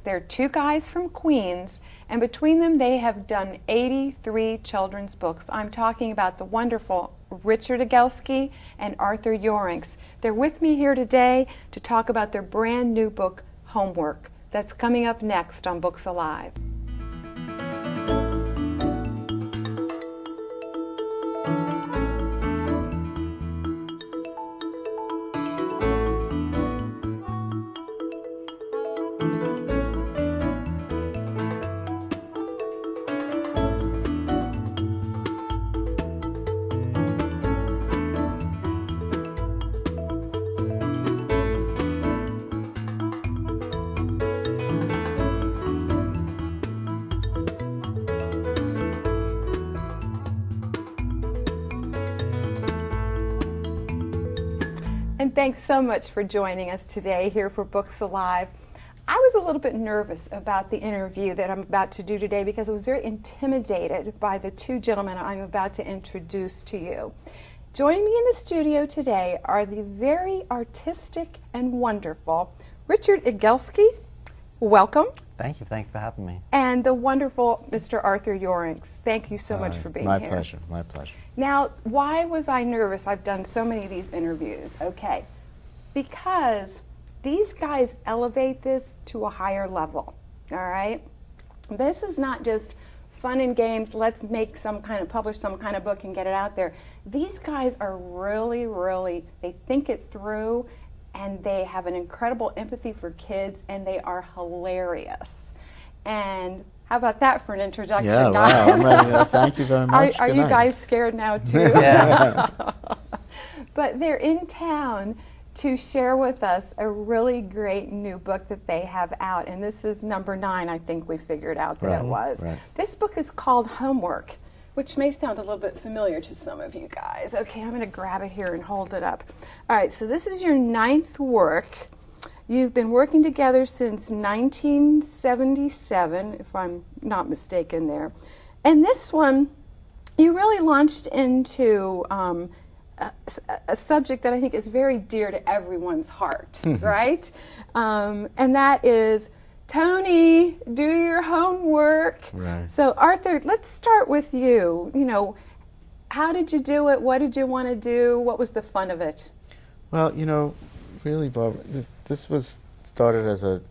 They're two guys from Queens, and between them they have done 83 children's books. I'm talking about the wonderful Richard Egielski and Arthur Yorinks. They're with me here today to talk about their brand new book, Homework. That's coming up next on Books Alive. And thanks so much for joining us today here for Books Alive. I was a little bit nervous about the interview that I'm about to do today because I was very intimidated by the two gentlemen I'm about to introduce to you. Joining me in the studio today are the very artistic and wonderful Richard Egielski. Welcome. Thank you for having me. And the wonderful Mr. Arthur Yorinks. Thank you so much for being here. My pleasure, my pleasure. Now, why was I nervous? I've done so many of these interviews. Okay, because these guys elevate this to a higher level, all right? This is not just fun and games, let's make publish some kind of book and get it out there. These guys are really, they think it through, and they have an incredible empathy for kids, and they are hilarious. And how about that for an introduction, yeah, guys? Wow, I'm ready to, thank you very much. Are you guys scared now, too? Yeah. But they're in town to share with us a really great new book that they have out, and this is number 9, I think we figured out that it was. Right. This book is called Homework, which may sound a little bit familiar to some of you guys. Okay, I'm going to grab it here and hold it up. All right, so this is your 9th work. You've been working together since 1977, if I'm not mistaken there. And this one, you really launched into a subject that I think is very dear to everyone's heart, right? And that is, Tony, do your homework. Right. So Arthur, let's start with you. You know, how did you do it? What did you want to do? What was the fun of it? Well, you know, really, Bob, this was started as an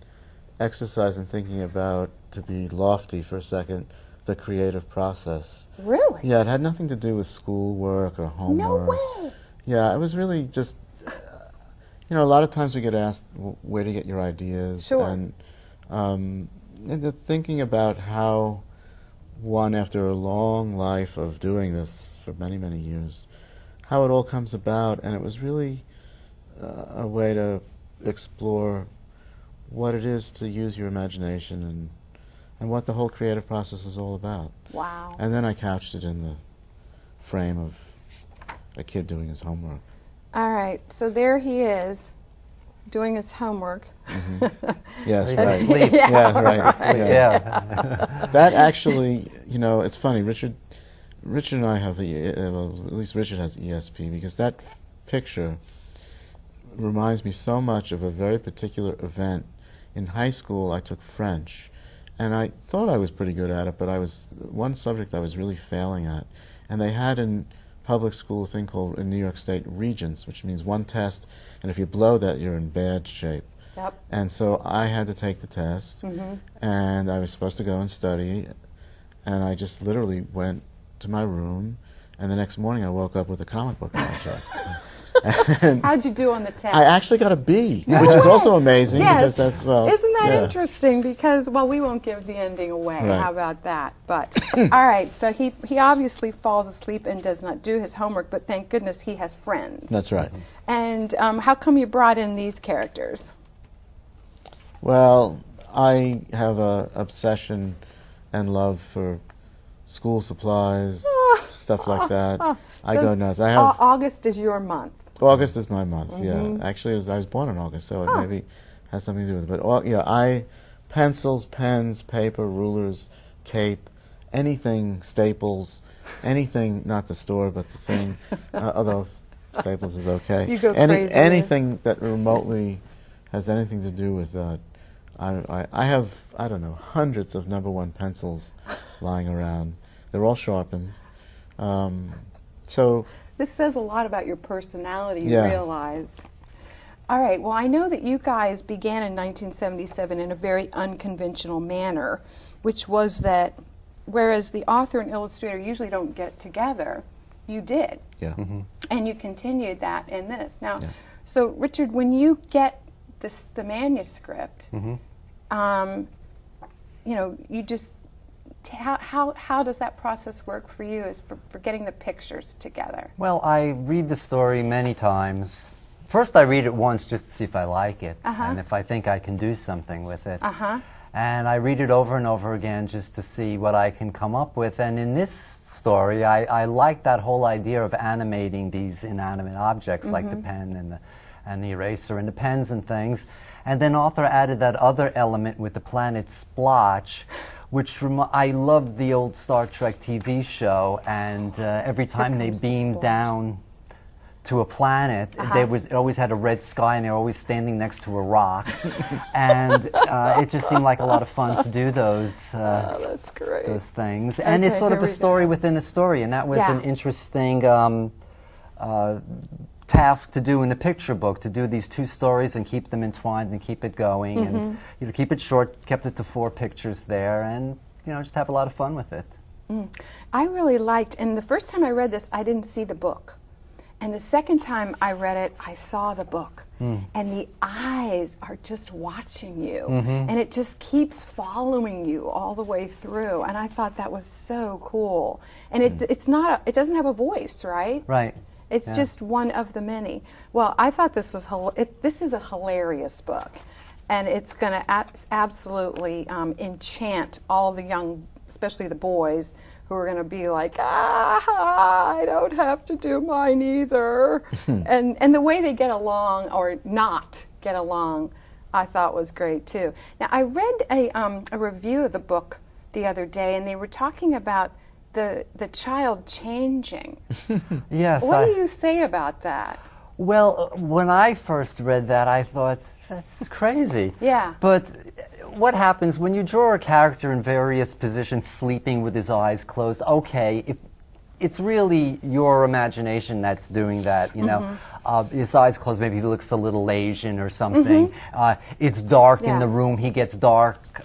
exercise in thinking about, to be lofty for a second, the creative process. Really? Yeah, it had nothing to do with schoolwork or homework. No way. Yeah, it was really just, you know, a lot of times we get asked, where do you get your ideas? Sure. And the thinking about how one, after a long life of doing this for many, many years, how it all comes about, and it was really a way to explore what it is to use your imagination and what the whole creative process is all about. Wow. And then I couched it in the frame of a kid doing his homework. All right, so there he is, doing his homework. Yes, He's right. asleep. Yeah, right. Asleep, yeah. That actually, you know, it's funny. Richard and I have, well, at least Richard has ESP, because that picture reminds me so much of a very particular event. In high school, I took French, and I thought I was pretty good at it, but one subject I was really failing at. And they had in public school a thing called, in New York State, regents, which means one test, and if you blow that, you're in bad shape. Yep. And so I had to take the test, and I was supposed to go and study, and I just literally went to my room, and the next morning I woke up with a comic book on my chest. How'd you do on the test? I actually got a B, which is also amazing, because that's, well... Isn't that yeah. interesting? Because, well, we won't give the ending away. Right. How about that? But, all right, so he obviously falls asleep and does not do his homework, but thank goodness he has friends. That's right. And how come you brought in these characters? Well, I have a obsession and love for school supplies, stuff like that. I go nuts. I have August is your month. August is my month. Yeah, actually, I was born in August, so it maybe has something to do with it. But yeah, pencils, pens, paper, rulers, tape, anything, Staples, anything, not the store, but the thing. Although Staples is okay. You go crazy. Anything that remotely has anything to do with that, I have, I don't know, hundreds of #1 pencils lying around. They're all sharpened. So This says a lot about your personality, you Yeah. realize. All right, well, I know that you guys began in 1977 in a very unconventional manner, which was that whereas the author and illustrator usually don't get together, you did. yeah. And you continued that in this. Now, so Richard, when you get the manuscript, you know, you just, how does that process work for you as for getting the pictures together? Well, I read the story many times. First, I read it once just to see if I like it and if I think I can do something with it. And I read it over and over again just to see what I can come up with. And in this story, I like that whole idea of animating these inanimate objects like the pen and the eraser and the pens and things. And then author added that other element with the planet splotch, which I loved the old Star Trek TV show, and every time they beamed down to a planet, it always had a red sky, and they were always standing next to a rock, and it just seemed like a lot of fun to do those. That's great. Those things, and it's sort of a story within a story, and that was an interesting task to do in the picture book, to do these two stories and keep them entwined and keep it going, and you know, keep it short, kept it to 4 pictures there, and you know, just have a lot of fun with it. I really liked, and the first time I read this, I didn't see the book. And the second time I read it, I saw the book. And the eyes are just watching you. And it just keeps following you all the way through. And I thought that was so cool. And it doesn't have a voice, right? Right. It's just one of the many. Well, I thought this was this is a hilarious book, and it's going to absolutely enchant all the young, especially the boys, who are going to be like, I don't have to do mine either. and the way they get along or not get along, I thought was great too. Now, I read a review of the book the other day, and they were talking about the child changing. Yes. What do you say about that? Well, when I first read that, I thought, this is crazy. Yeah. But what happens when you draw a character in various positions, sleeping with his eyes closed? Okay, if it's really your imagination that's doing that, you know. His eyes closed, maybe he looks a little Asian or something. It's dark in the room, he gets dark.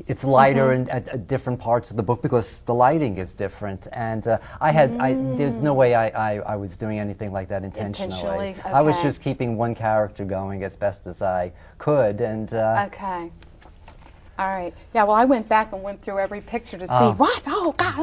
It's lighter at different parts of the book because the lighting is different. And there's no way I was doing anything like that intentionally. Okay. I was just keeping one character going as best as I could. And Okay. All right. Yeah, well, I went back and went through every picture to see, what? Oh, God.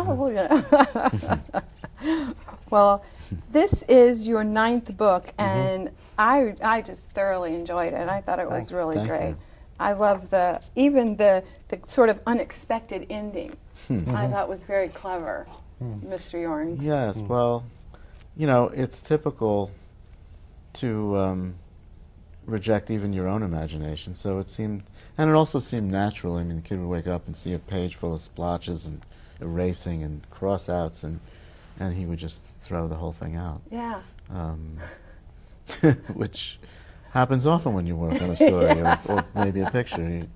Oh. Well, this is your 9th book, and I just thoroughly enjoyed it. I thought it was really Thank great. you. I love even the sort of unexpected ending. I thought was very clever, Mr. Yorinks. Yes, well, you know, it's typical to reject even your own imagination, so it seemed, and it also seemed natural. I mean, the kid would wake up and see a page full of splotches and erasing and cross-outs, and he would just throw the whole thing out. Yeah. Which happens often when you work on a story or maybe a picture.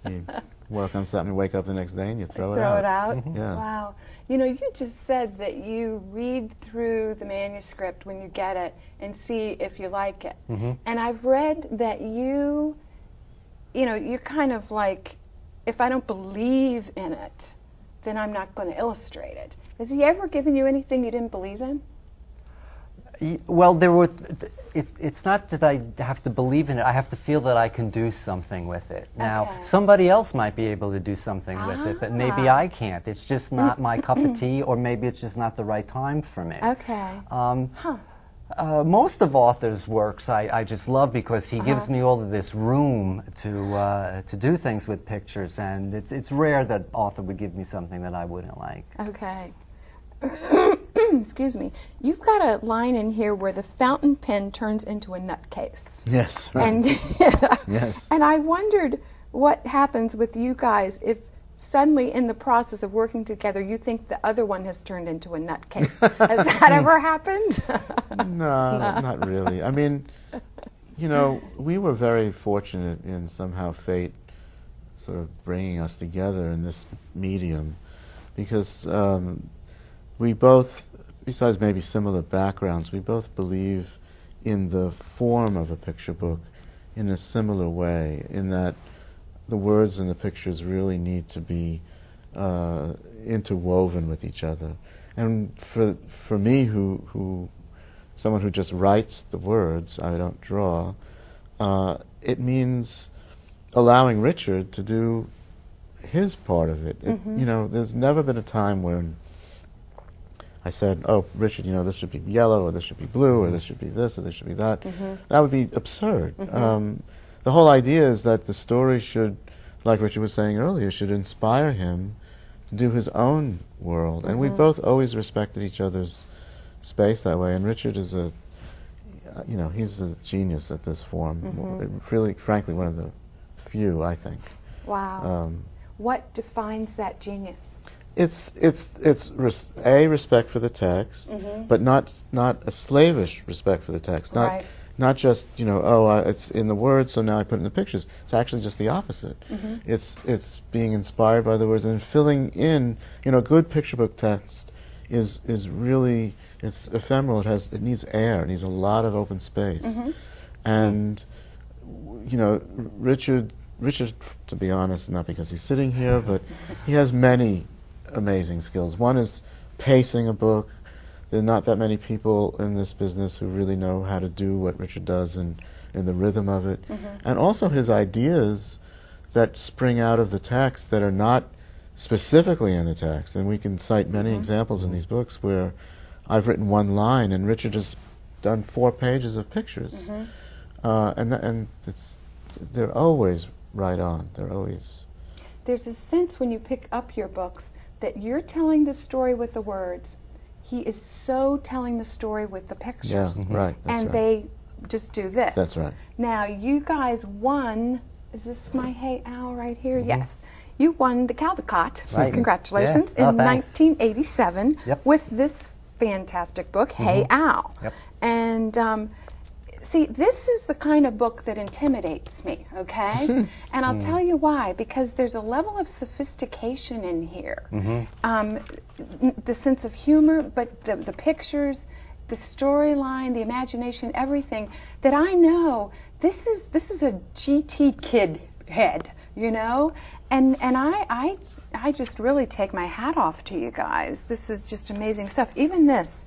You work on something, you wake up the next day and you throw it out. Throw it out? Yeah. Wow. You know, you just said that you read through the manuscript when you get it and see if you like it. And I've read that you know, you're kind of like, if I don't believe in it, then I'm not going to illustrate it. Has he ever given you anything you didn't believe in? Well, it's not that I have to believe in it. I have to feel that I can do something with it. Now, somebody else might be able to do something with it, but maybe I can't. It's just not my cup of tea, or maybe it's just not the right time for me. Okay. Most of authors' works I just love because he gives me all of this room to do things with pictures, and it's rare that author would give me something that I wouldn't like. Okay. Excuse me. You've got a line in here where the fountain pen turns into a nutcase. Yes. Right. And yes. And I wondered what happens with you guys if suddenly in the process of working together you think the other one has turned into a nutcase. Has that ever happened? No, not really. I mean, you know, we were very fortunate in somehow fate sort of bringing us together in this medium, because we both, besides maybe similar backgrounds, we both believe in the form of a picture book in a similar way, in that the words and the pictures really need to be interwoven with each other. And for me, someone who just writes the words, I don't draw, it means allowing Richard to do his part of it. You know, there's never been a time when I said, oh, Richard, you know, this should be yellow, or this should be blue, or this should be this, or this should be that. That would be absurd. The whole idea is that the story should, like Richard was saying earlier, should inspire him to do his own world. And we both always respected each other's space that way. And Richard is you know, he's a genius at this form. Really, frankly, one of the few, I think. Wow. What defines that genius? It's respect for the text, but not a slavish respect for the text. Not just, you know, oh, it's in the words, so now I put it in the pictures. It's actually just the opposite. It's being inspired by the words and filling in. You know, good picture book text is really, it's ephemeral. It needs air. It needs a lot of open space. And you know, Richard, to be honest, not because he's sitting here, but he has many amazing skills. One is pacing a book. There are not that many people in this business who really know how to do what Richard does and in the rhythm of it. And also his ideas that spring out of the text that are not specifically in the text. And we can cite many examples in these books where I've written one line and Richard has done 4 pages of pictures. And they're always right on. They're always... There's a sense when you pick up your books that you're telling the story with the words. He is so telling the story with the pictures. Yeah, right. And they just do this. That's right. Now, you guys won, is this my Hey Al right here? Yes. You won the Caldecott. Right. Congratulations. Yeah. Oh, in thanks. 1987 with this fantastic book, Hey Al. And see, this is the kind of book that intimidates me, okay? And I'll tell you why, because there's a level of sophistication in here. The sense of humor, but the pictures, the storyline, the imagination, everything, that I know this is a GT kid head, you know? And I just really take my hat off to you guys. This is just amazing stuff. Even this,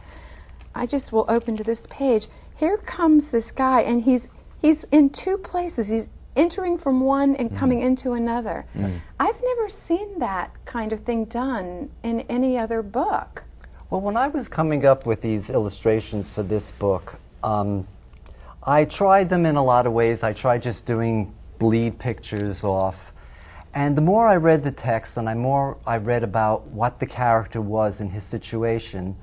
I just will open to this page. Here comes this guy, and he's in 2 places. He's entering from one and coming into another. I've never seen that kind of thing done in any other book. Well, when I was coming up with these illustrations for this book, I tried them in a lot of ways. I tried just doing bleed pictures off. And the more I read the text and the more I read about what the character was in his situation,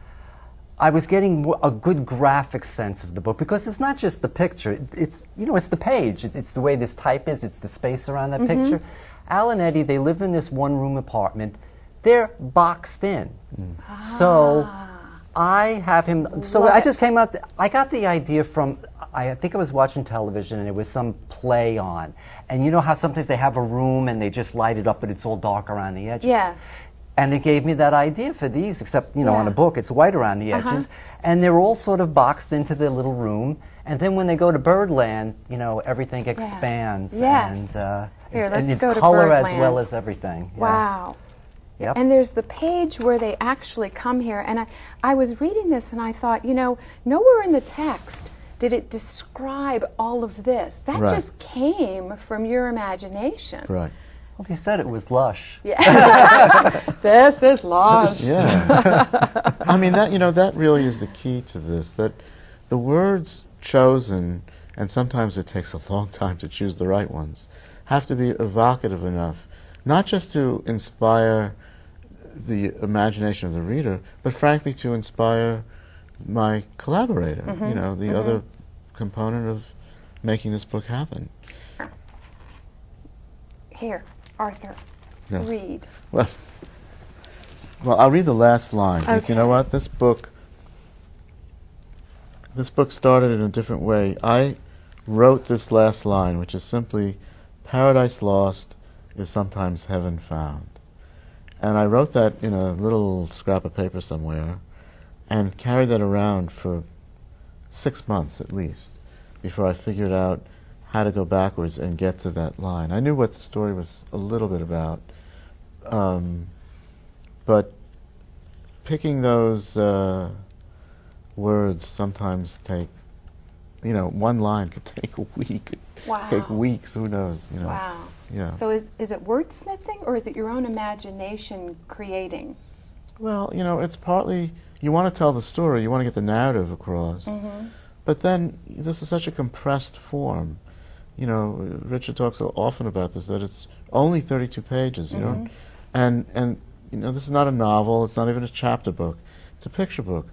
I was getting a good graphic sense of the book, because it's not just the picture. It's, you know, it's the page. It's the way this type is. It's the space around that picture. Al and Eddie, they live in this one-room apartment. They're boxed in. So I have him. So I just came up. I got the idea from. I think I was watching television and it was some play on. And you know how sometimes they have a room and they just light it up, but it's all dark around the edges. Yes. And it gave me that idea for these, except, you know, on a book, it's white around the edges. And they're all sort of boxed into their little room. And then when they go to Birdland, you know, everything expands. Yes. And, Here, let's go to color Birdland. as well as everything. Wow. Yep. And there's the page where they actually come here. And I was reading this and I thought, you know, nowhere in the text did it describe all of this. That just came from your imagination. Right. Well, he said it was lush. Yeah. This is lush. Yeah. I mean, that, you know, that really is the key to this, that the words chosen, and sometimes it takes a long time to choose the right ones, have to be evocative enough, not just to inspire the imagination of the reader, but frankly to inspire my collaborator, you know, the other component of making this book happen. Here, Arthur, read. Well, I'll read the last line, because you know what? This book started in a different way. I wrote this last line, which is simply, "Paradise lost is sometimes heaven found. And I wrote that in a little scrap of paper somewhere and carried that around for 6 months at least before I figured out how to go backwards and get to that line. I knew what the story was a little bit about, but picking those words sometimes take, one line could take a week, Wow. take weeks, who knows, Wow. Yeah. So is it wordsmithing, or is it your own imagination creating? Well, it's partly, you want to tell the story, you want to get the narrative across, but then this is such a compressed form. Richard talks often about this, that it's only 32 pages, and this is not a novel, it's not even a chapter book, it's a picture book.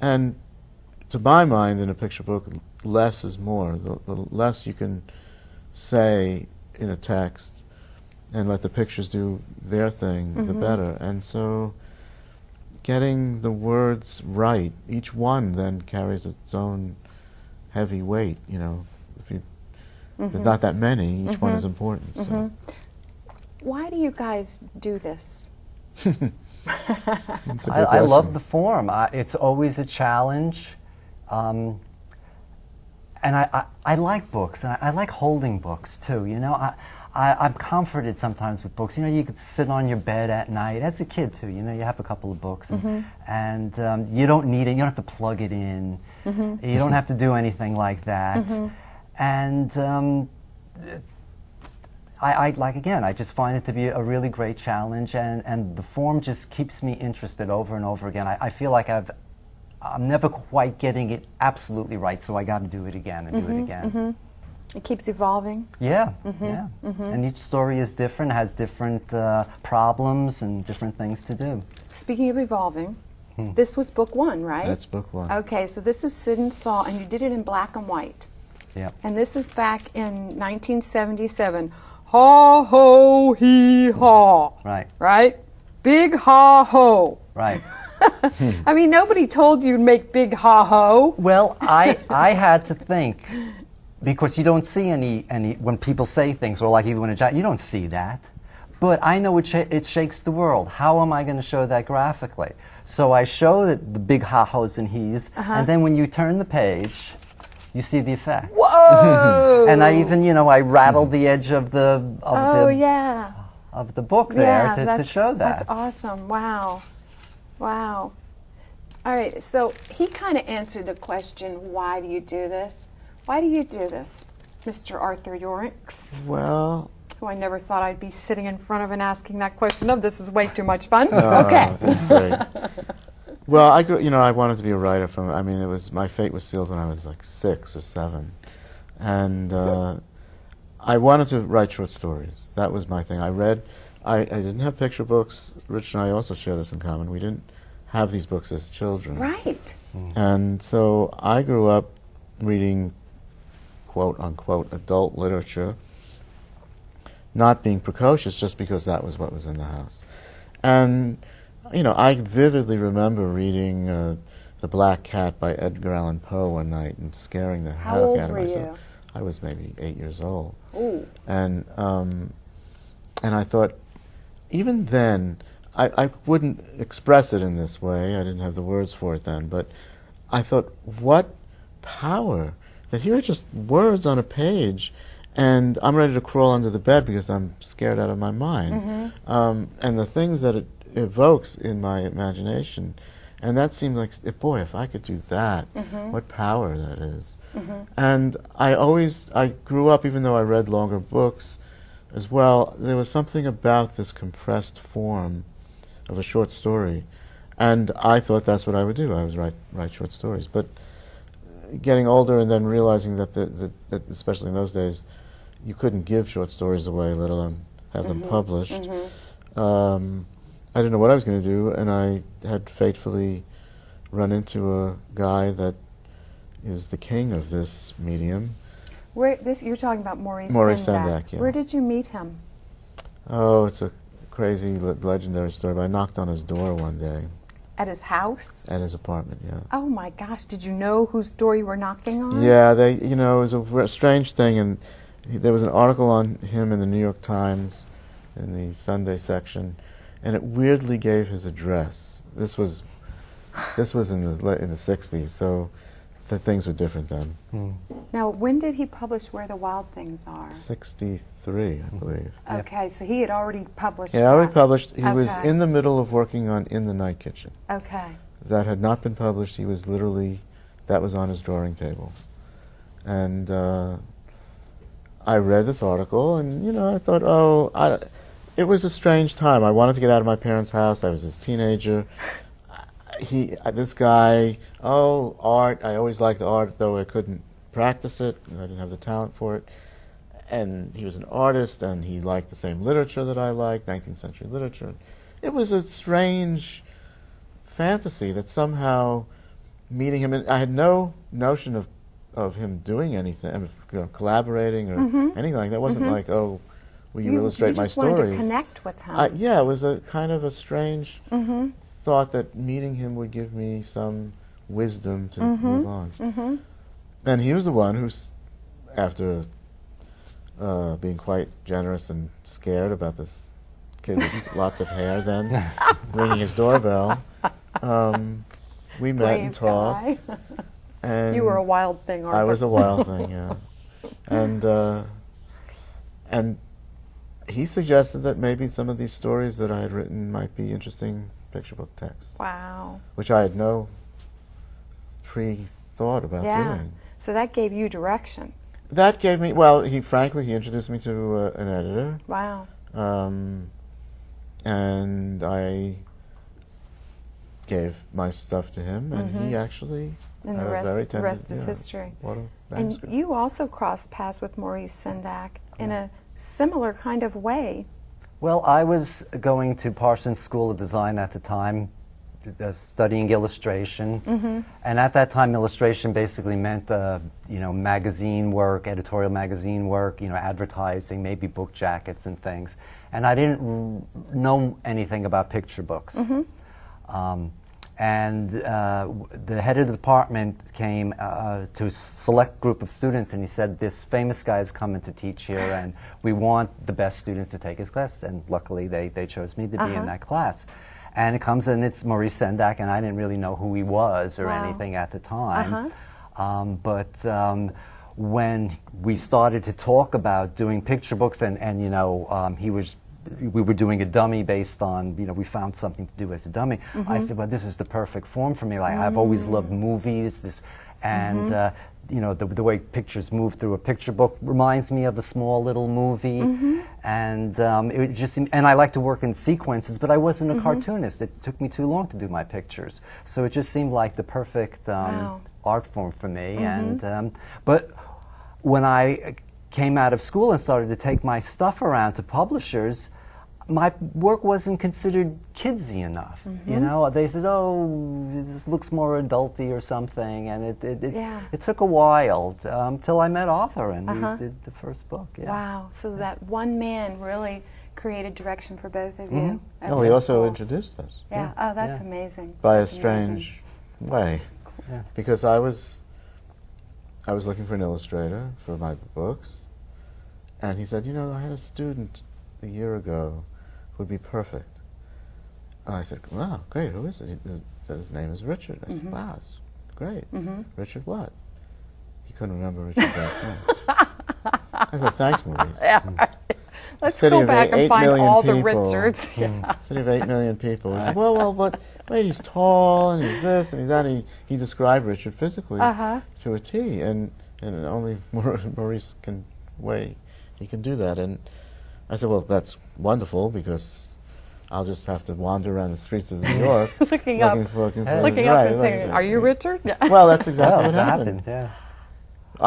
And to my mind, in a picture book, less is more. The less you can say in a text and let the pictures do their thing, the better. And so getting the words right, each one then carries its own heavy weight, If you, there's not that many, each one is important. So. Why do you guys do this? I love the form. It's always a challenge. And I like books, and I like holding books too. I'm comforted sometimes with books. You could sit on your bed at night, as a kid too. You have a couple of books, and you don't need it. You don't have to plug it in. You don't have to do anything like that. And I just find it to be a really great challenge, and the form just keeps me interested over and over again. I feel like I'm never quite getting it absolutely right, so I got to do it again and do it again. It keeps evolving. Yeah, yeah. And each story is different, has different problems and different things to do. Speaking of evolving, this was book one, right? That's book one. Okay, so this is Sid and Saul, and you did it in black and white. Yeah. And this is back in 1977. Ha ho hee haw. Right. Right? Big ha ho. Right. I mean, nobody told you to make big ha ho. Well, I had to think, because you don't see any when people say things, or like even when you don't see that. But I know it shakes the world. How am I going to show that graphically? So I show the big ha-hos and he's, and then when you turn the page, you see the effect. Whoa! And I even, I rattled the edge of the of the book there to show that. That's awesome. Wow. Wow. All right, so he kind of answered the question, why do you do this? Why do you do this, Mr. Arthur Yorinks? Well, who I never thought I'd be sitting in front of and asking that question of. This is way too much fun. no, okay. That's great. Well, I wanted to be a writer my fate was sealed when I was like 6 or 7. And I wanted to write short stories. That was my thing. I didn't have picture books. Rich and I also share this in common. We didn't have these books as children. Right. And so I grew up reading quote unquote adult literature, not being precocious just because that was what was in the house. And I vividly remember reading The Black Cat by Edgar Allan Poe one night and scaring the heck out of myself. I was maybe 8 years old. Ooh. And I thought, even then, I wouldn't express it in this way. I didn't have the words for it then. But I thought, what power, that here are just words on a page, and I'm ready to crawl under the bed because I'm scared out of my mind. And the things that it evokes in my imagination, and that seemed like, boy, if I could do that, what power that is. And I grew up, even though I read longer books as well, there was something about this compressed form of a short story, and I thought that's what I would do. I would write short stories. But getting older and then realizing that, that especially in those days, you couldn't give short stories away, let alone have them published. I didn't know what I was going to do, and I had fatefully run into a guy that is the king of this medium. You're talking about Maurice Sendak, yeah. Where did you meet him? Oh, it's a crazy, legendary story, but I knocked on his door one day. At his house? At his apartment, yeah. Oh my gosh, did you know whose door you were knocking on? Yeah, it was a strange thing, and there was an article on him in the New York Times in the Sunday section, and it weirdly gave his address. This was in the 60s, so things were different then. Now, when did he publish Where the Wild Things Are? 63, I believe. Okay, so he had already published. He had already published. He was Okay. in the middle of working on In the Night Kitchen. Okay. That had not been published. He was literally, that was on his drawing table. And I read this article, and, you know, I thought, it was a strange time. I wanted to get out of my parents' house. I was this teenager. This guy, art. I always liked art, though I couldn't practice it. I didn't have the talent for it. And he was an artist, and he liked the same literature that I liked, 19th century literature. It was a strange fantasy that somehow meeting him, and I had no notion of him doing anything, collaborating or anything like that. It wasn't like, will you illustrate my stories? You just wanted to connect with him. Yeah, it was a kind of a strange thought that meeting him would give me some wisdom to move on. And he was the one who, after being quite generous and scared about this kid with lots of hair then, ringing his doorbell, we met and talked. And you were a wild thing, Arthur. I was a wild thing, yeah. And he suggested that maybe some of these stories that I had written might be interesting picture book texts. Wow. Which I had no pre-thought about doing. So that gave you direction. That gave me, well, he introduced me to an editor. Wow. And I gave my stuff to him, and he actually And had the rest is history. What a And manuscript. you also crossed paths with Maurice Sendak in a similar kind of way. Well, I was going to Parsons School of Design at the time, studying illustration, and at that time, illustration basically meant, magazine work, editorial magazine work, advertising, maybe book jackets and things. And I didn't know anything about picture books. And the head of the department came to a select group of students, and he said, this famous guy is coming to teach here, and we want the best students to take his class. And luckily, they chose me to be in that class. And it comes, and it's Maurice Sendak, and I didn't really know who he was or anything at the time. But when we started to talk about doing picture books, and we were doing a dummy based on, we found something to do as a dummy. I said, well, this is the perfect form for me. Like, I've always loved movies, and the way pictures move through a picture book reminds me of a small little movie. And it just seemed, and I like to work in sequences, but I wasn't a cartoonist. It took me too long to do my pictures. So it just seemed like the perfect art form for me. And but when I came out of school and started to take my stuff around to publishers, my work wasn't considered kidsy enough. They said, "Oh, this looks more adulty or something," and it took a while till I met Arthur and we did the first book. Yeah. Wow! So that one man really created direction for both of you. That's he so also cool. introduced us. Yeah. Oh, that's amazing. By That's a strange way, because I was looking for an illustrator for my books, and he said, I had a student a year ago who would be perfect. And I said, wow, great, who is it? He said his name is Richard. I said, wow, that's great. Richard what? He couldn't remember Richard's last name. I said, thanks, Maurice. Let's go back and find all the people, Richards. City of 8 million people. He said, well, but wait, he's tall, and he's this, and he's that. He described Richard physically to a T, and only Maurice can do that. And I said, well, that's wonderful, because I'll just have to wander around the streets of New York looking up and saying, "Are you Richard?" Well, that's exactly what happened. Yeah.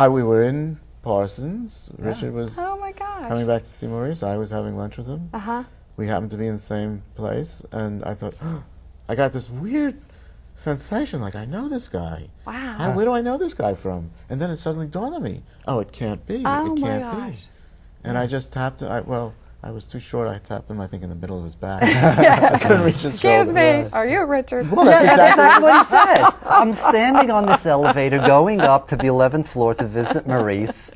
We were in Parsons. Richard was Oh my gosh! coming back to see Maurice. I was having lunch with him. We happened to be in the same place, and I thought, I got this weird sensation, like I know this guy. Wow! Where do I know this guy from? And then it suddenly dawned on me, it can't be. Oh it my can't gosh. be. And I just tapped him. I was too short. I tapped him, I think, in the middle of his back. I couldn't reach his shoulder. Excuse me, are you Richard? Well, that's Exactly what he said. I'm standing on this elevator going up to the 11th floor to visit Maurice,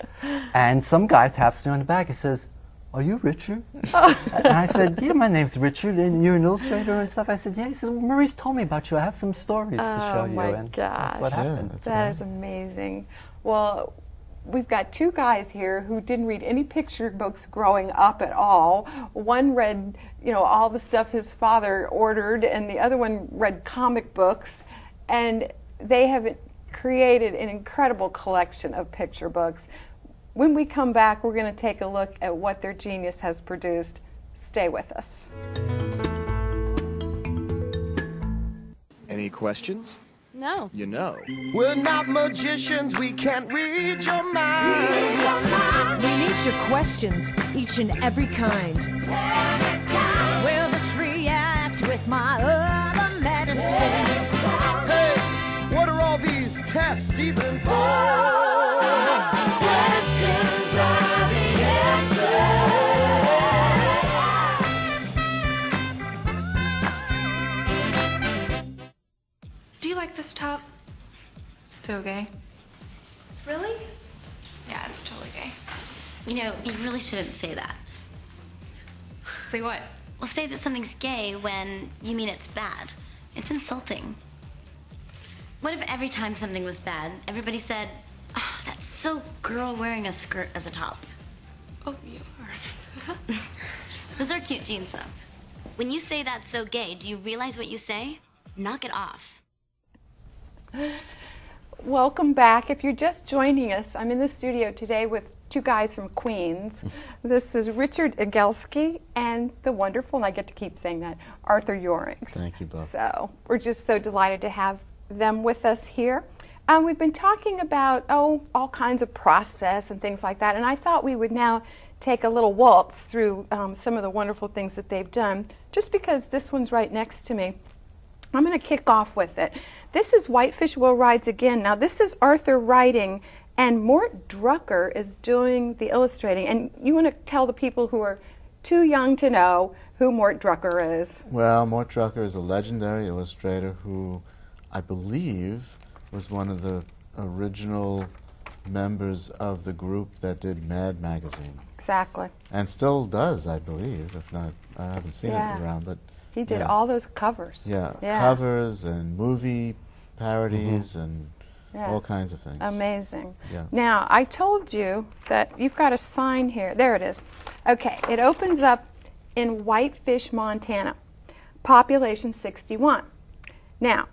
and some guy taps me on the back. He says, "Are you Richard?" And I said, "Yeah, my name's Richard, and you're an illustrator and stuff." I said, "Yeah." He says, "Well, Maurice told me about you. I have some stories to show you." my And gosh. that's what happened. That is amazing. Well, we've got two guys here who didn't read any picture books growing up at all. One read, all the stuff his father ordered, and the other one read comic books. And they have created an incredible collection of picture books. When we come back, we're going to take a look at what their genius has produced. Stay with us. Any questions? No. You know. We're not magicians, we can't read your mind. We need your questions, each and every kind. Will this react with my other medicine? Hey, what are all these tests even for? Questions are the Do you like this top? It's so gay. Really? Yeah, it's totally gay. You know, you really shouldn't say that. Say what? Well, say that something's gay when you mean it's bad. It's insulting. What if every time something was bad, everybody said, "Oh, that's so girl wearing a skirt as a top"? Oh, you are. Those are cute jeans, though. When you say that's so gay, do you realize what you say? Knock it off. Welcome back. If you're just joining us, I'm in the studio today with two guys from Queens. This is Richard Egielski and the wonderful, and I get to keep saying that, Arthur Yorinks. Thank you both. So we're just so delighted to have them with us here. We've been talking about, all kinds of process and things like that, and I thought we would now take a little waltz through some of the wonderful things that they've done, just because this one's right next to me. I'm going to kick off with it. This is Whitefish Will Rides Again. Now, this is Arthur writing, and Mort Drucker is doing the illustrating. And you want to tell the people who are too young to know who Mort Drucker is. Well, Mort Drucker is a legendary illustrator who I believe was one of the original members of the group that did Mad Magazine. Exactly. And still does, I believe. If not, I haven't seen it around, but he did yeah. all those covers. Yeah, covers and movie parodies and Yeah. all kinds of things. Amazing. Yeah. Now, I told you that you've got a sign here. There it is. Okay, it opens up in Whitefish, Montana. Population 61. Now,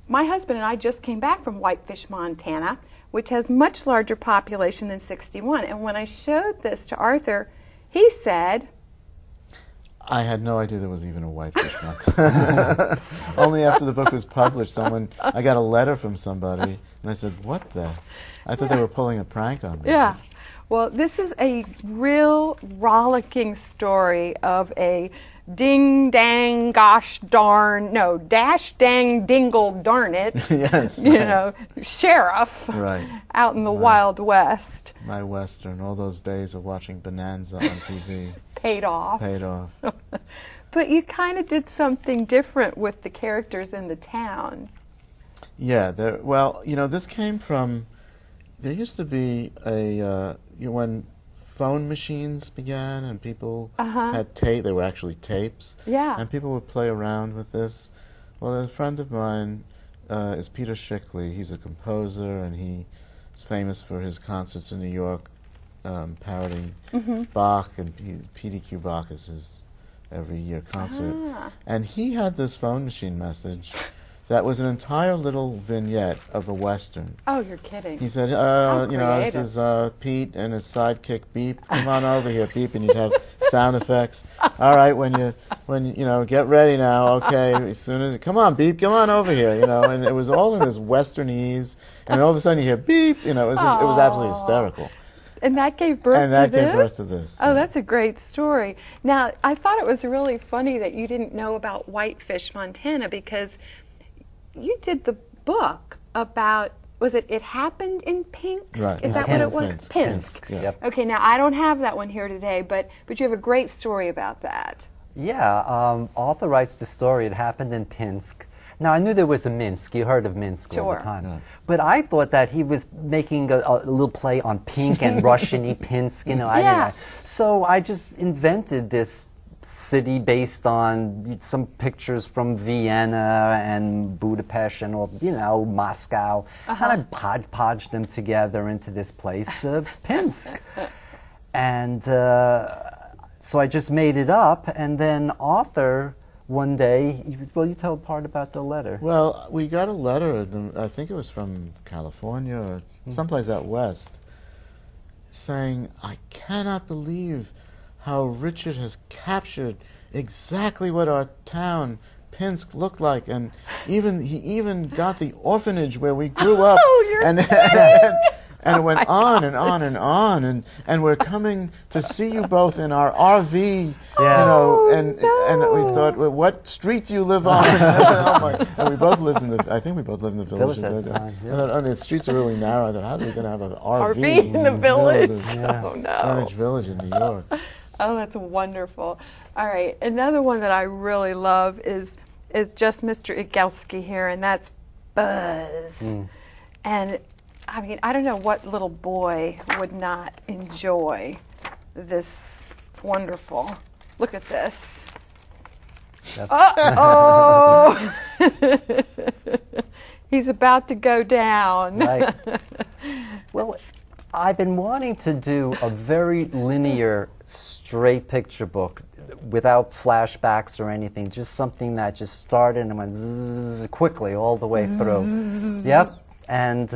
my husband and I just came back from Whitefish, Montana, which has much larger population than 61. And when I showed this to Arthur, he said, I had no idea there was even a Whitefish month. Only after the book was published, I got a letter from somebody, and I said, "What the?" I thought they were pulling a prank on me. Yeah. Well, this is a real rollicking story of a ding dang gosh darn, no, dash dang dingle darn it, Yes, you right. know, sheriff Right. out in the Wild West. My Western, all those days of watching Bonanza on TV Paid off. paid off. But you kind of did something different with the characters in the town. Yeah, well, this came from, there used to be when phone machines began and people had tape, they were actually tapes. Yeah. And people would play around with this. Well, a friend of mine is Peter Shickley. He's a composer and he is famous for his concerts in New York, parodying Bach, and PDQ Bach is his every year concert. And he had this phone machine message that was an entire little vignette of a Western. Oh, you're kidding. He said, this creative. is Pete and his sidekick Beep. Come on over here, Beep, and you'd have sound effects. All right, when you get ready now. Okay, as soon as come on, Beep, come on over here. And it was all in this Westernese, and all of a sudden you hear Beep. It was absolutely hysterical. And that gave birth to this? And that gave birth to this. Oh, that's a great story. Now, I thought it was really funny that you didn't know about Whitefish, Montana, because you did the book about, was it Happened in Pinsk? Right. Is that what it was? Pinsk. Pinsk. Yeah. Yep. Okay, now I don't have that one here today, but you have a great story about that. Yeah, Arthur writes the story. It happened in Pinsk. Now, I knew there was a Minsk. You heard of Minsk all the Sure. time. Yeah. But I thought that he was making a little play on pink and Russian-y Pinsk, you know. I Yeah. didn't know. So I just invented this city based on some pictures from Vienna and Budapest and all, you know, Moscow. And I podged them together into this place, Pinsk. And so I just made it up, and then Arthur, one day, well, you tell part about the letter. Well, we got a letter, I think it was from California or someplace out west, saying, I cannot believe how Richard has captured exactly what our town, Pinsk, looked like. And he even got the orphanage where we grew up. And it went on and on and on, and we're coming to see you both in our RV, you know, and we thought, well, what street do you live on? And we both lived in the, I think we both lived in the village. At the time, I thought, oh, the streets are really narrow. I thought, how are they going to have an RV? RV in the village? Oh, no. Greenwich Village in New York. Oh, that's wonderful. All right, another one that I really love is just Mr. Egielski here, and that's Buzz. And I mean, I don't know what little boy would not enjoy this wonderful. Look at this. Uh-oh! He's about to go down. Right. Well, I've been wanting to do a very linear, straight picture book without flashbacks or anything, just something that just started and went zzz, quickly all the way through. Yep. And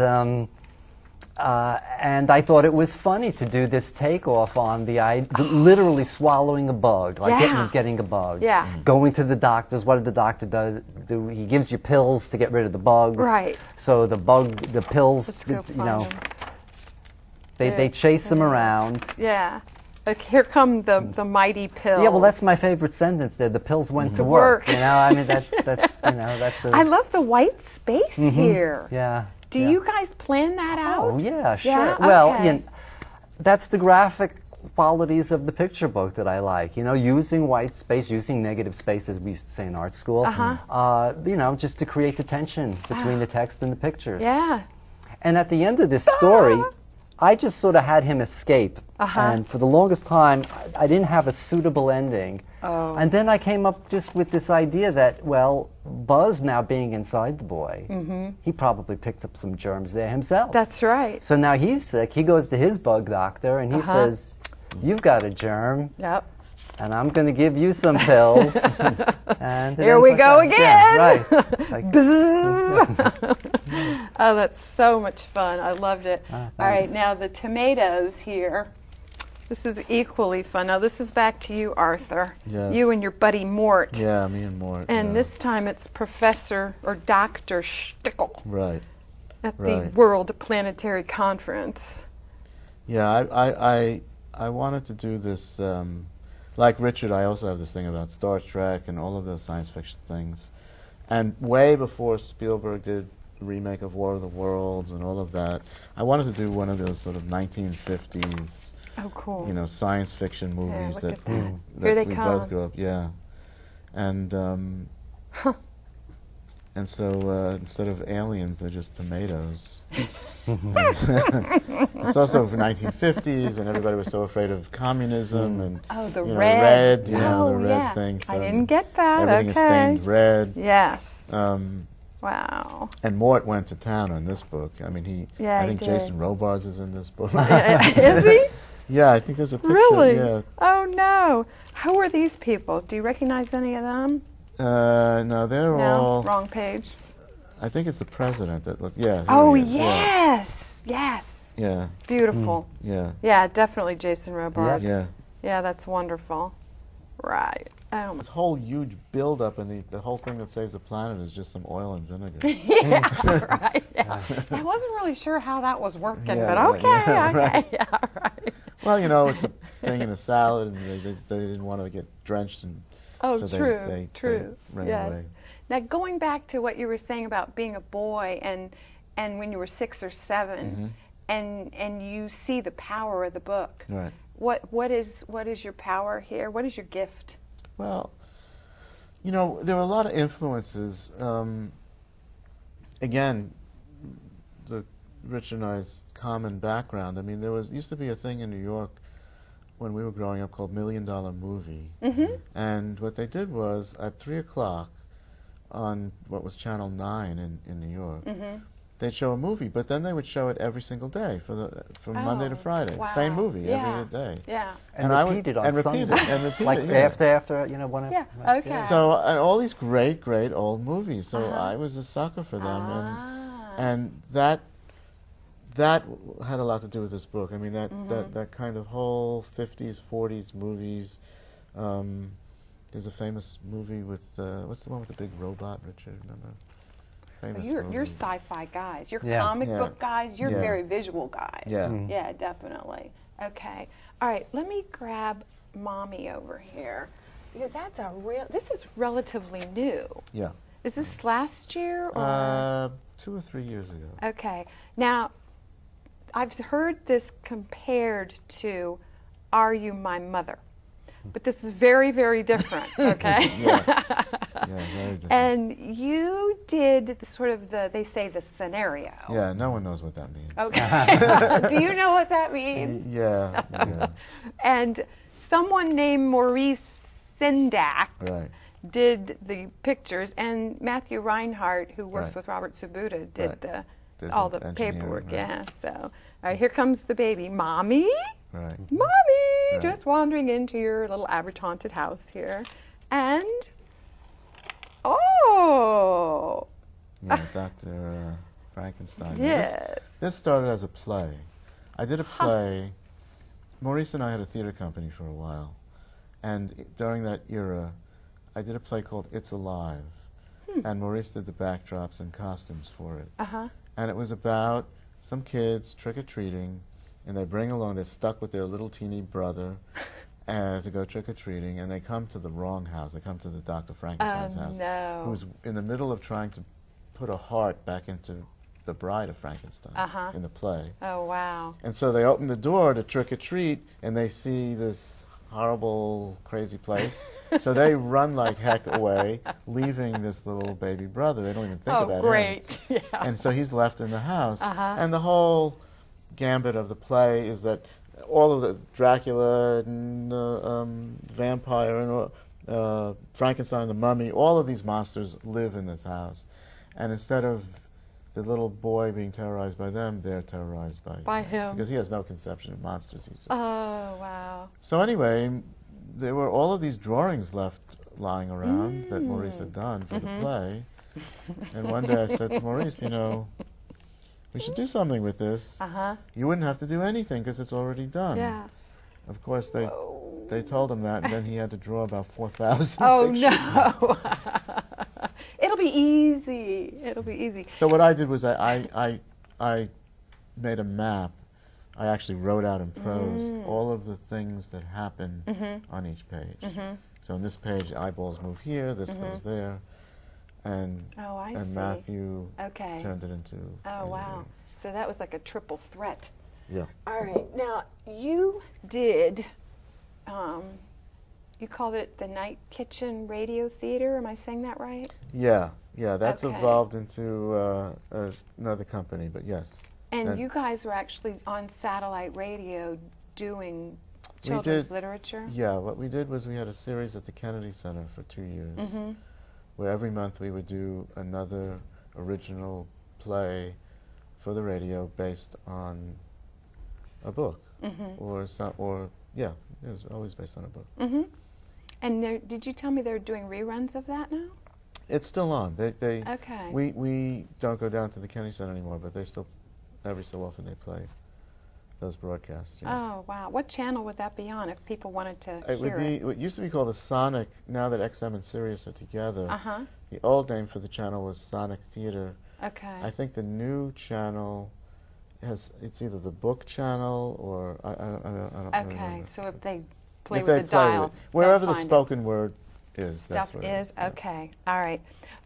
I thought it was funny to do this takeoff on the literally swallowing a bug, like getting a bug. Yeah. Going to the doctors. What did the doctor do? He gives you pills to get rid of the bugs. Right. So the pills, Let's go you know, find 'em. they chase them around. Yeah. Like, here come the mighty pills. Yeah, well, that's my favorite sentence there. The pills went to work. You know, I mean, that's you know, that's. I love the white space here. Yeah. Do you guys plan that out? Oh yeah, sure. Yeah? Well, Okay. you know, that's the graphic qualities of the picture book that I like. You know, using white space, using negative space, as we used to say in art school. You know, just to create the tension between the text and the pictures. Yeah. And at the end of this story, I just sort of had him escape. And for the longest time, I didn't have a suitable ending. And then I came up just with this idea that, well, Buzz now being inside the boy, he probably picked up some germs there himself. That's right. So now he's sick. He goes to his bug doctor and he says, you've got a germ. Yep. And I'm going to give you some pills. And Here we go again. Yeah, right. Like, Oh, that's so much fun. I loved it. All right, thanks. now the tomatoes here. This is equally fun. Now this is back to you, Arthur. Yes. You and your buddy Mort. Yeah, me and Mort. And yeah. this time it's Professor or Dr. Tickle Right. at the Right. World Planetary Conference. Yeah, I wanted to do this. Like Richard, I also have this thing about Star Trek and all of those science fiction things. And way before Spielberg did the remake of War of the Worlds and all of that, I wanted to do one of those sort of 1950s, Oh, cool. you know, science fiction movies look that, at that. Here that they we come. both grew up. Yeah, and and so instead of aliens, they're just tomatoes. It's also for 1950s, and everybody was so afraid of communism and the you know, red. you know, Oh, the red yeah. thing. I So didn't get that. everything is Okay. stained red. Yes. Wow. Wow. And Mort went to town on this book. I mean, Yeah, I he think did. Jason Robards is in this book. Is he? Yeah, I think there's a picture. Really? Yeah. Oh, no. Who are these people? Do you recognize any of them? No, they're No? all. Wrong page. I think it's the president that looked. Yeah. here Oh, he is, yes. Yes. Yeah. Beautiful. Yeah. Yeah, definitely Jason Robards. Yeah. Yeah, that's wonderful. Right. Oh, This whole huge build-up and the whole thing that saves the planet is just some oil and vinegar. yeah, right. Yeah. I wasn't really sure how that was working, Yeah, but right, okay, yeah, okay, right. yeah, right. Well, you know, it's a thing in a salad, and they didn't want to get drenched, and Oh, so true, they true. ran Yes. away. Now, going back to what you were saying about being a boy and when you were 6 or 7, and you see the power of the book. Right. What is your power here? What is your gift? Well, You know, there were a lot of influences. Again, Richard and I's common background. I mean, there used to be a thing in New York when we were growing up called $1 Million Movie. And what they did was, at 3 o'clock on what was Channel 9 in New York, they'd show a movie, but then they would show it every single day from Monday to Friday. Wow. Same movie every day. Yeah. And repeated on Sunday. Like after, you know, one Yeah, of... okay. So, and all these great, great old movies. So I was a sucker for them. And that had a lot to do with this book. I mean, that kind of whole 50s, 40s movies. There's a famous movie with, what's the one with the big robot, Richard? Remember? Famous You're sci-fi guys. You're Yeah. comic book guys. You're Yeah. very visual guys. Yeah. Yeah, definitely. Okay. All right, let me grab Mommy over here, because that's this is relatively new. Yeah. Is this last year? Or? 2 or 3 years ago. Okay. Now, I've heard this compared to Are You My Mother? But this is very, very different, okay? Yeah, very different. And you did they say the scenario. Yeah, no one knows what that means. Okay. Do you know what that means? Yeah, yeah. And someone named Maurice Sendak Right. did the pictures, and Matthew Reinhardt, who works Right. with Robert Sabuda, did Did all the the engineering, paperwork. right. Yeah. So, all right, here comes the baby, Mommy. Right. Mommy, Right. just wandering into your little average haunted house here, and oh, Yeah, Dr. Frankenstein. yes. This started as a play. I did a play. Maurice and I had a theater company for a while. And during that era, I did a play called It's Alive. And Maurice did the backdrops and costumes for it. And it was about some kids trick-or-treating, and they bring along, they're stuck with their little teeny brother to go trick-or-treating, and they come to the wrong house. They come to the Dr. Frankenstein's house, no. who's in the middle of trying to put a heart back into the bride of Frankenstein in the play. Oh, wow. And so they open the door to trick-or-treat, and they see this horrible, crazy place. So they run like heck away, leaving this little baby brother. They don't even think about him. Oh, great. Yeah. And so he's left in the house. And the whole gambit of the play is that all of the Dracula and vampire and Frankenstein, the mummy, all of these monsters live in this house. And instead of the little boy being terrorized by them, they're terrorized by him. Because he has no conception of monsters. He's just Oh, wow. so anyway, there were all of these drawings left lying around that Maurice had done for the play. And one day I said to Maurice, you know, we should do something with this. You wouldn't have to do anything because it's already done. Yeah. Of course, they told him that, and then he had to draw about 4,000 Oh, pictures. no. It'll be easy. It'll be easy. So what I did was I made a map. I actually wrote out in prose all of the things that happen on each page. So on this page, eyeballs move here, this goes there, and Oh, I see. Matthew Okay. turned it into. Oh, wow. So that was like a triple threat. Yeah. All right. Now, you did, you called it the Night Kitchen Radio Theater. Am I saying that right? Yeah, yeah. That's Okay. evolved into another company, but yes. And you guys were actually on satellite radio doing We children's did- literature? Yeah, what we did was we had a series at the Kennedy Center for 2 years, where every month we would do another original play for the radio based on a book, or yeah, it was always based on a book. And did you tell me they're doing reruns of that now? It's still on. They Okay. We don't go down to the Kennedy Center anymore, but they still, every so often, they play those broadcasts. You know. Oh, wow. What channel would that be on if people wanted to It would hear be it? what used to be called the Sonic. Now that XM and Sirius are together, the old name for the channel was Sonic Theater. Okay. I think the new channel it's either the book channel or I don't Okay, remember. so if they play If with they the play dial, with it. Wherever the they'll find it. spoken word is, that's Stuff where it is? yeah. Okay, all right.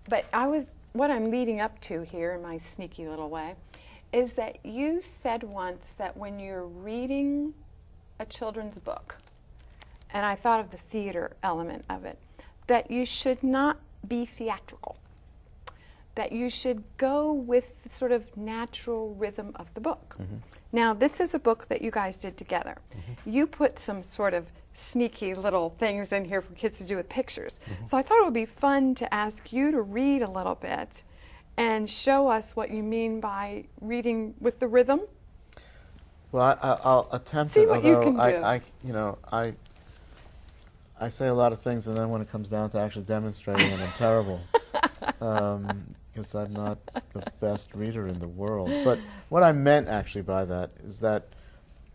But what I'm leading up to here in my sneaky little way is that you said once that when you're reading a children's book, and I thought of the theater element of it, that you should not be theatrical, that you should go with the sort of natural rhythm of the book. Now, this is a book that you guys did together. You put some sort of sneaky little things in here for kids to do with pictures. So I thought it would be fun to ask you to read a little bit and show us what you mean by reading with the rhythm. Well, I'll attempt See it, what you although can do. you know, I say a lot of things, and then when it comes down to actually demonstrating it, I'm terrible. Because I'm not the best reader in the world. But what I meant actually by that is that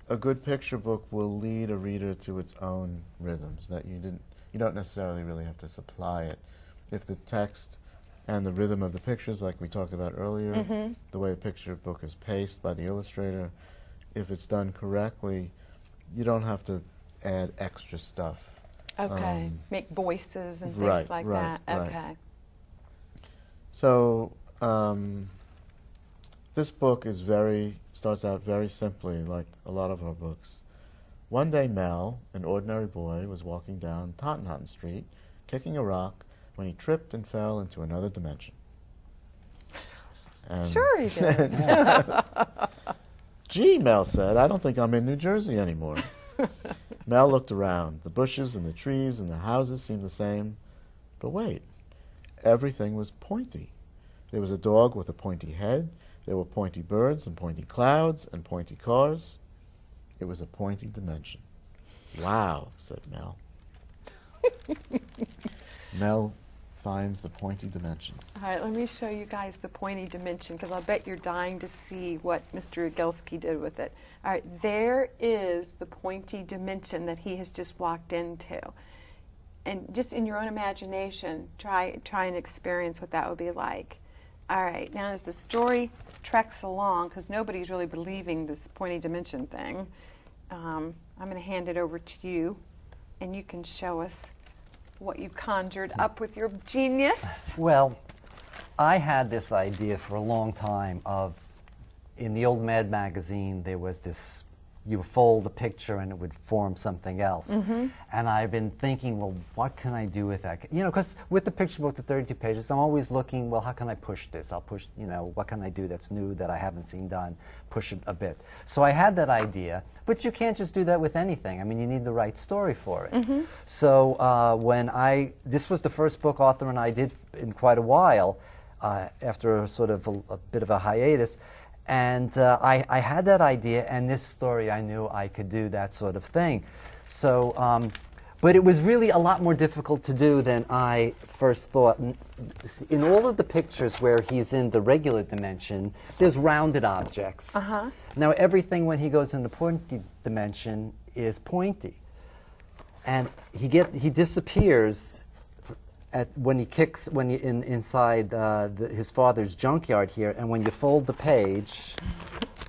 a good picture book will lead a reader to its own rhythms, that you don't necessarily really have to supply it. If the text and the rhythm of the pictures, like we talked about earlier, the way the picture book is paced by the illustrator, if it's done correctly, you don't have to add extra stuff. Okay, make voices and things like that. Okay. So this book is starts out very simply, like a lot of our books. One day Mel, an ordinary boy, was walking down Tottenham Street, kicking a rock, when he tripped and fell into another dimension. And Sure he did. Gee, Mel said, I don't think I'm in New Jersey anymore. Mel looked around. The bushes and the trees and the houses seemed the same. But wait, everything was pointy. There was a dog with a pointy head. There were pointy birds and pointy clouds and pointy cars. It was a pointy dimension. Wow, said Mel. Mel finds the pointy dimension. All right, let me show you guys the pointy dimension, because I'll bet you're dying to see what Mr. Egielski did with it. All right, there is the pointy dimension that he has just walked into. And just in your own imagination, try and experience what that would be like. All right, now as the story treks along, because nobody's really believing this pointy dimension thing, I'm going to hand it over to you, and you can show us what you conjured up with your genius. Well, I had this idea for a long time of, in the old Mad magazine, there was this, you fold a picture and it would form something else. And I've been thinking, well, what can I do with that? You know, because with the picture book, the 32 pages, I'm always looking, well, how can I push this? I'll push, you know, what can I do that's new that I haven't seen done? Push it a bit. So I had that idea, but you can't just do that with anything. I mean, you need the right story for it. So this was the first book Arthur and I did in quite a while, after a sort of a bit of a hiatus. And I had that idea, and this story, I knew I could do that sort of thing. So, but it was really a lot more difficult to do than I first thought. In all of the pictures where he's in the regular dimension, there's rounded objects. Now, everything when he goes in the pointy dimension is pointy. And he disappears when he kicks inside his father's junkyard here, and when you fold the page,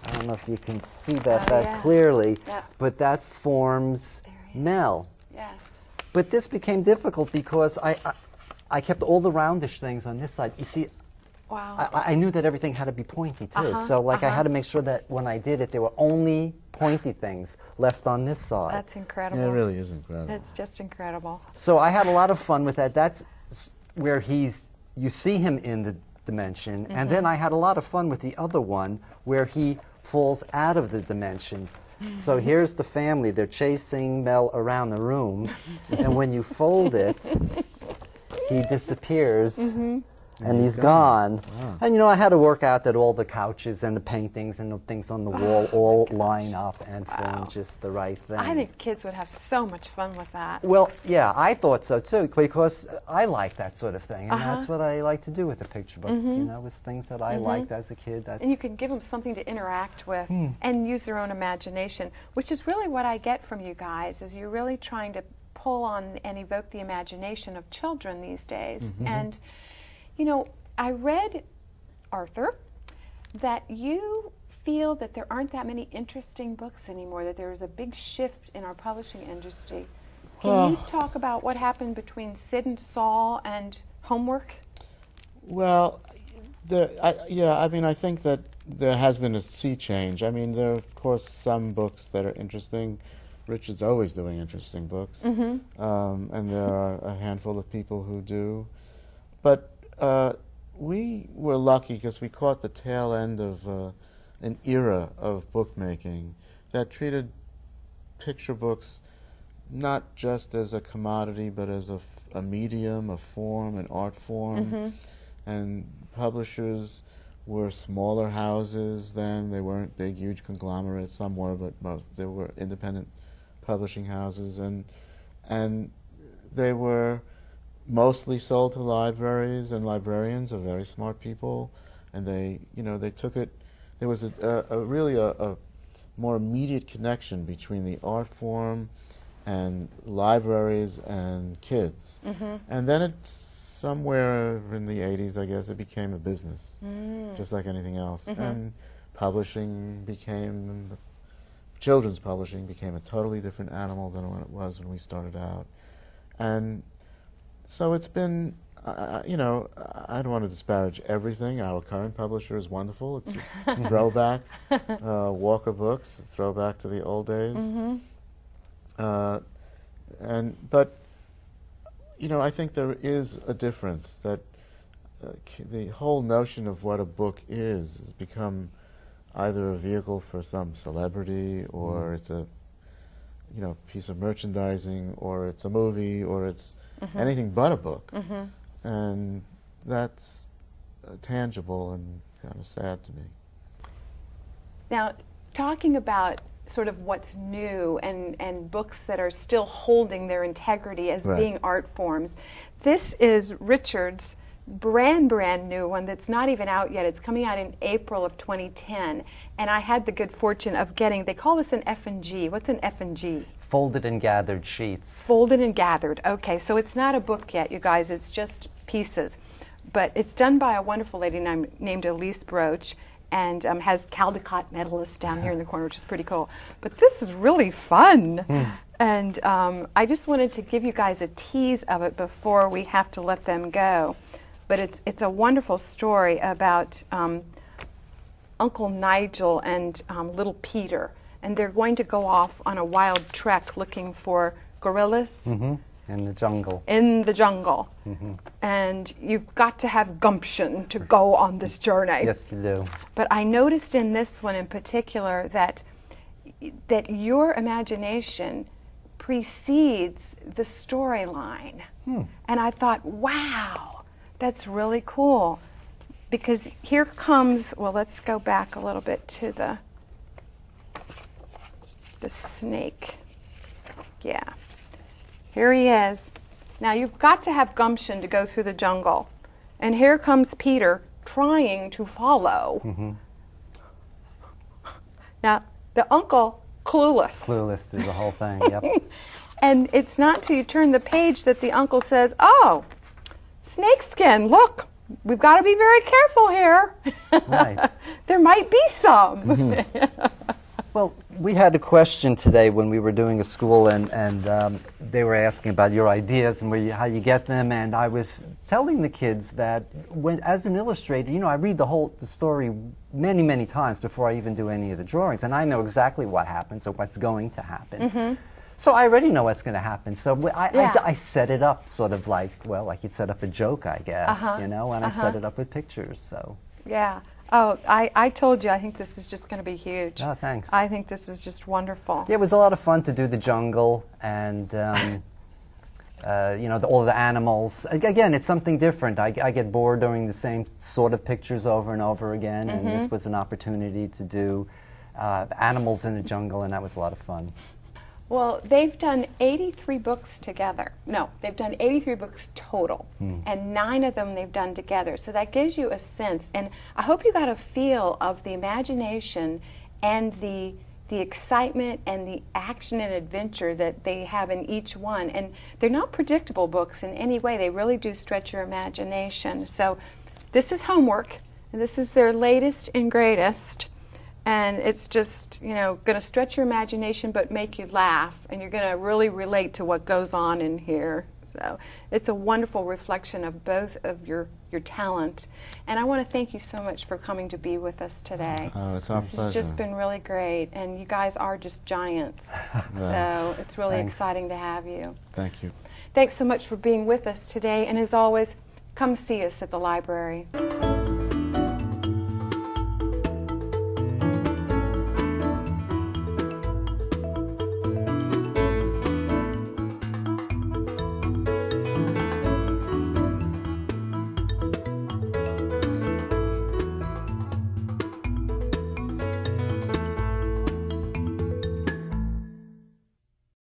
I don't know if you can see that clearly, but that forms Mel. Yes. But this became difficult because I kept all the roundish things on this side. You see, Wow. I knew that everything had to be pointy too, so like I had to make sure that when I did it, there were only pointy things left on this side. That's incredible. Yeah, it really is incredible. It's just incredible. So I had a lot of fun with that. That's where you see him in the dimension, and then I had a lot of fun with the other one where he falls out of the dimension. So here's the family. They're chasing Mel around the room, and when you fold it, he disappears. And he's gone. Wow. And you know, I had to work out that all the couches and the paintings and the things on the wall all line up and form just the right thing. I think kids would have so much fun with that. Well, yeah, I thought so too, because I like that sort of thing, and that's what I like to do with the picture book. You know, was things that I liked as a kid. And you can give them something to interact with and use their own imagination, which is really what I get from you guys, is you're really trying to pull on and evoke the imagination of children these days. And you know, I read, Arthur, that you feel that there aren't that many interesting books anymore, that there is a big shift in our publishing industry. Can you talk about what happened between Sid and Saul and Homework? Well, I mean, I think that there has been a sea change. I mean, there are, of course, some books that are interesting, Richard's always doing interesting books, and there are a handful of people who do. But we were lucky because we caught the tail end of an era of bookmaking that treated picture books not just as a commodity, but as a medium, a form, an art form. And publishers were smaller houses then. They weren't big, huge conglomerates. Some were, but most they were independent publishing houses, and they were mostly sold to libraries, and librarians are very smart people, and they took it. There was really a more immediate connection between the art form and libraries and kids. And then it's somewhere in the 80s, I guess, it became a business, just like anything else. And children's publishing became a totally different animal than what it was when we started out. And so it's been, I don't want to disparage everything. Our current publisher is wonderful. It's a throwback, Walker Books, a throwback to the old days. But I think there is a difference, that the whole notion of what a book is has become either a vehicle for some celebrity, or it's a piece of merchandising, or it's a movie, or it's anything but a book. And that's tangible and kind of sad to me. Now, talking about sort of what's new and books that are still holding their integrity as being art forms, this is Richard's brand new one that's not even out yet. It's coming out in April of 2010, and I had the good fortune of getting, they call this an F&G. What's an F&G? Folded and gathered sheets. Folded and gathered. Okay, so it's not a book yet, you guys. It's just pieces. But it's done by a wonderful lady named Elise Broach, and has Caldecott medalists down here in the corner, which is pretty cool. But this is really fun. And I just wanted to give you guys a tease of it before we have to let them go. But it's a wonderful story about Uncle Nigel and little Peter. And they're going to go off on a wild trek looking for gorillas. In the jungle. In the jungle. And you've got to have gumption to go on this journey. Yes, you do. But I noticed in this one in particular that your imagination precedes the storyline. And I thought, wow, that's really cool. Because here comes, well, let's go back a little bit to the snake. Yeah. Here he is. Now you've got to have gumption to go through the jungle. And here comes Peter trying to follow. Now, the uncle, clueless. Clueless through the whole thing, yep. And it's not till you turn the page that the uncle says, oh, snakeskin, look, we've got to be very careful here. Right. There might be some. Well, we had a question today when we were doing a school, and they were asking about your ideas and how you get them, and I was telling the kids that as an illustrator, I read the story many times before I even do any of the drawings, and I know exactly what happens or what's going to happen. So I already know what's going to happen. So I set it up sort of like you'd set up a joke, I guess, and I set it up with pictures. So yeah. Oh, I told you, I think this is just going to be huge. Oh, thanks. I think this is just wonderful. Yeah, it was a lot of fun to do the jungle and, all the animals. Again, it's something different. I get bored doing the same sort of pictures over and over again, and this was an opportunity to do animals in the jungle, and that was a lot of fun. Well, they've done 83 books together. No, they've done 83 books total, and 9 of them they've done together. So that gives you a sense, and I hope you got a feel of the imagination and the excitement and the action and adventure that they have in each one. And they're not predictable books in any way. They really do stretch your imagination. So this is homework, and this is their latest and greatest. And it's just, going to stretch your imagination but make you laugh. And you're going to really relate to what goes on in here. So it's a wonderful reflection of both of your talent. And I want to thank you so much for coming to be with us today. Oh, it's our This pleasure. has just been really great, and you guys are just giants. So it's really Thanks. exciting to have you. Thank you. Thanks so much for being with us today, and as always, come see us at the library.